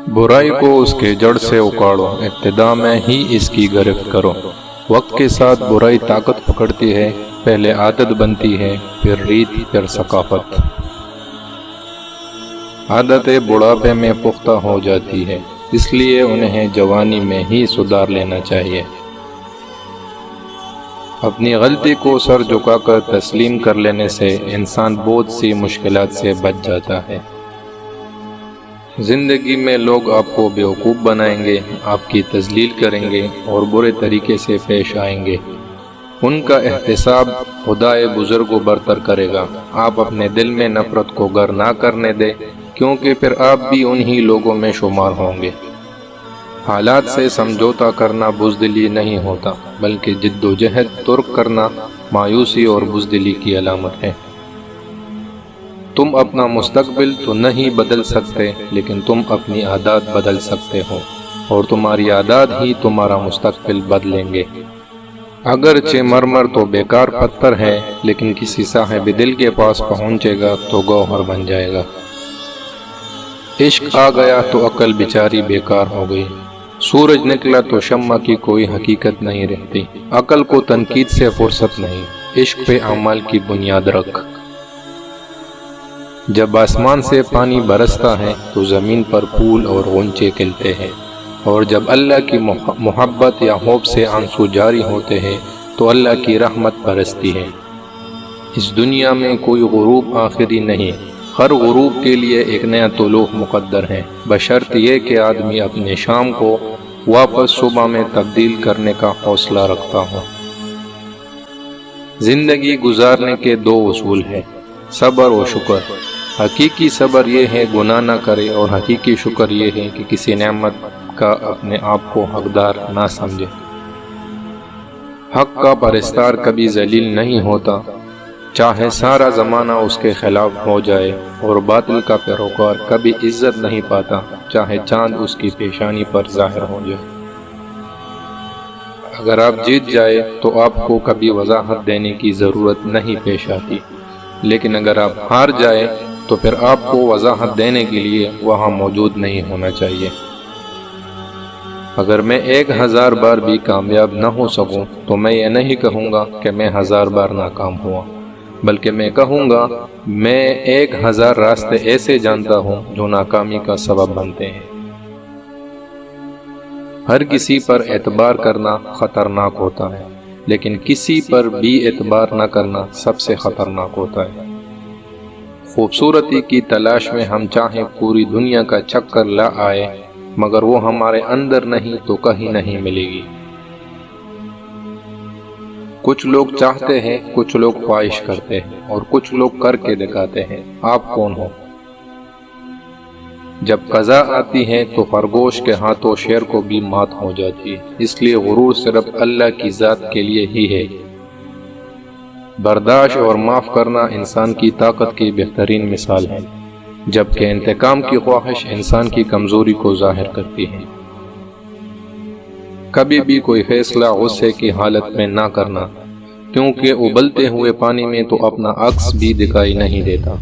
برائی کو اس کے جڑ سے اکاڑو، ابتدا میں ہی اس کی گرفت کرو۔ وقت کے ساتھ برائی طاقت پکڑتی ہے، پہلے عادت بنتی ہے، پھر ریت، پھر ثقافت۔ عادتیں بڑھاپے میں پختہ ہو جاتی ہے، اس لیے انہیں جوانی میں ہی سدھار لینا چاہیے۔ اپنی غلطی کو سر جھکا کر تسلیم کر لینے سے انسان بہت سی مشکلات سے بچ جاتا ہے۔ زندگی میں لوگ آپ کو بیوقوف بنائیں گے، آپ کی تذلیل کریں گے اور برے طریقے سے پیش آئیں گے۔ ان کا احتساب خدائے بزرگ و برتر کرے گا۔ آپ اپنے دل میں نفرت کو گر نہ کرنے دیں، کیونکہ پھر آپ بھی انہی لوگوں میں شمار ہوں گے۔ حالات سے سمجھوتا کرنا بزدلی نہیں ہوتا، بلکہ جد و جہد ترک کرنا مایوسی اور بزدلی کی علامت ہے۔ تم اپنا مستقبل تو نہیں بدل سکتے، لیکن تم اپنی عادات بدل سکتے ہو، اور تمہاری عادات ہی تمہارا مستقبل بدلیں گے۔ اگرچہ مرمر تو بیکار پتھر ہے، لیکن کسی صاحب دل کے پاس پہنچے گا تو گوہر بن جائے گا۔ عشق آ گیا تو عقل بیچاری بیکار ہو گئی۔ سورج نکلا تو شمع کی کوئی حقیقت نہیں رہتی۔ عقل کو تنقید سے فرصت نہیں، عشق پہ اعمال کی بنیاد رکھ۔ جب آسمان سے پانی برستا ہے تو زمین پر پھول اور غنچے کھلتے ہیں، اور جب اللہ کی محبت یا خوف سے آنسو جاری ہوتے ہیں تو اللہ کی رحمت برستی ہے۔ اس دنیا میں کوئی غروب آخری نہیں، ہر غروب کے لیے ایک نیا طلوع مقدر ہے، بشرط یہ کہ آدمی اپنے شام کو واپس صبح میں تبدیل کرنے کا حوصلہ رکھتا ہو۔ زندگی گزارنے کے دو اصول ہیں، صبر و شکر۔ حقیقی صبر یہ ہے گناہ نہ کرے، اور حقیقی شکر یہ ہے کہ کسی نعمت کا اپنے آپ کو حقدار نہ سمجھے۔ حق کا پرستار کبھی ذلیل نہیں ہوتا، چاہے سارا زمانہ اس کے خلاف ہو جائے، اور باطل کا پیروکار کبھی عزت نہیں پاتا، چاہے چاند اس کی پیشانی پر ظاہر ہو جائے۔ اگر آپ جیت جائے تو آپ کو کبھی وضاحت دینے کی ضرورت نہیں پیش آتی، لیکن اگر آپ ہار جائے تو پھر آپ کو وضاحت دینے کے لیے وہاں موجود نہیں ہونا چاہیے۔ اگر میں 1000 بار بھی کامیاب نہ ہو سکوں تو میں یہ نہیں کہوں گا کہ میں 1000 بار ناکام ہوا، بلکہ میں کہوں گا میں 1000 راستے ایسے جانتا ہوں جو ناکامی کا سبب بنتے ہیں۔ ہر کسی پر اعتبار کرنا خطرناک ہوتا ہے، لیکن کسی پر بھی اعتبار نہ کرنا سب سے خطرناک ہوتا ہے۔ خوبصورتی کی تلاش میں ہم چاہیں پوری دنیا کا چکر لا آئے، مگر وہ ہمارے اندر نہیں تو کہیں نہیں ملے گی۔ کچھ لوگ چاہتے ہیں، کچھ لوگ خواہش کرتے ہیں، اور کچھ لوگ کر کے دکھاتے ہیں۔ آپ کون ہو؟ جب قضا آتی ہے تو خرگوش کے ہاتھوں شیر کو بھی مات ہو جاتی ہے، اس لیے غرور صرف اللہ کی ذات کے لیے ہی ہے۔ برداشت اور معاف کرنا انسان کی طاقت کی بہترین مثال ہے، جبکہ انتقام کی خواہش انسان کی کمزوری کو ظاہر کرتی ہے۔ کبھی بھی کوئی فیصلہ غصے کی حالت میں نہ کرنا، کیونکہ ابلتے ہوئے پانی میں تو اپنا عکس بھی دکھائی نہیں دیتا۔